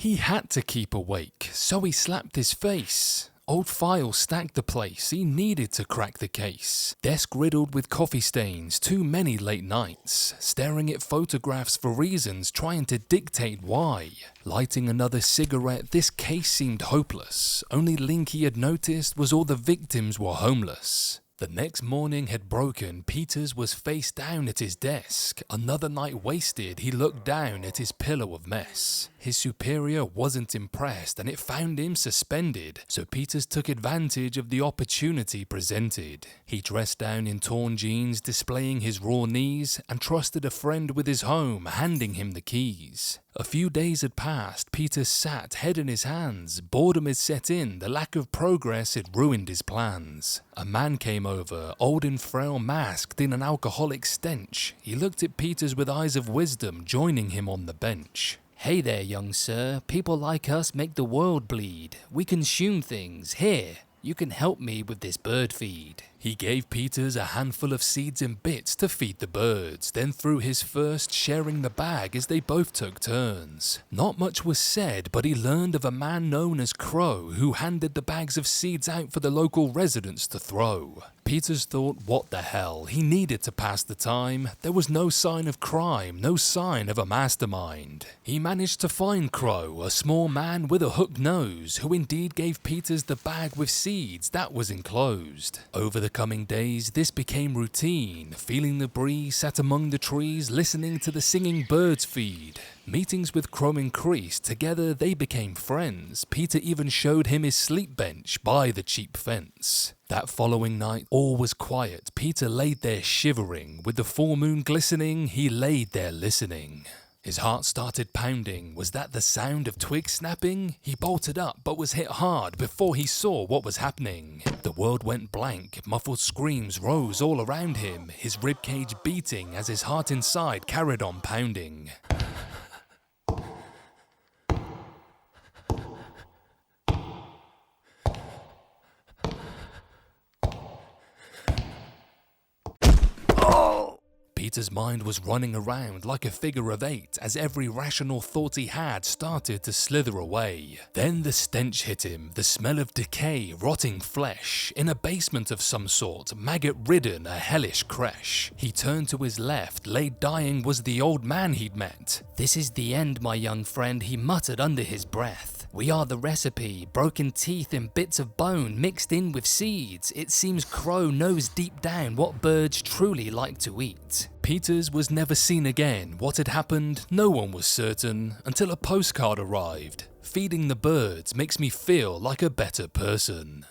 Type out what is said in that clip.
He had to keep awake, so he slapped his face. Old files stacked the place, he needed to crack the case. Desk riddled with coffee stains, too many late nights. Staring at photographs for reasons, trying to dictate why. Lighting another cigarette, this case seemed hopeless. Only link he had noticed was all the victims were homeless. The next morning had broken. Peters was face down at his desk. Another night wasted, he looked down at his pillow of mess. His superior wasn't impressed and it found him suspended, so Peters took advantage of the opportunity presented. He dressed down in torn jeans, displaying his raw knees, and trusted a friend with his home, handing him the keys. A few days had passed. Peters sat, head in his hands. Boredom had set in, the lack of progress had ruined his plans. A man came over, old and frail, masked in an alcoholic stench. He looked at Peters with eyes of wisdom, joining him on the bench. Hey there, young sir. People like us make the world bleed. We consume things. Here, you can help me with this bird feed. He gave Peters a handful of seeds and bits to feed the birds, then threw his first, sharing the bag as they both took turns. Not much was said, but he learned of a man known as Crow who handed the bags of seeds out for the local residents to throw. Peters thought, what the hell, he needed to pass the time. There was no sign of crime, no sign of a mastermind. He managed to find Crow, a small man with a hooked nose, who indeed gave Peters the bag with seeds that was enclosed. Over the coming days, this became routine. Feeling the breeze, sat among the trees, listening to the singing birds feed. Meetings with Crow increased. Together they became friends. Peter even showed him his sleep bench by the cheap fence. That following night, all was quiet. Peter laid there shivering. With the full moon glistening, he laid there listening. His heart started pounding. Was that the sound of twigs snapping? He bolted up but was hit hard before he saw what was happening. The world went blank. Muffled screams rose all around him, his ribcage beating as his heart inside carried on pounding. Peter's mind was running around like a figure of eight as every rational thought he had started to slither away. Then the stench hit him, the smell of decay, rotting flesh. In a basement of some sort, maggot-ridden, a hellish creche. He turned to his left, laid dying was the old man he'd met. This is the end, my young friend, he muttered under his breath. We are the recipe, broken teeth and bits of bone mixed in with seeds. It seems Crow knows deep down what birds truly like to eat. Peters was never seen again. What had happened, no one was certain, until a postcard arrived. Feeding the birds makes me feel like a better person.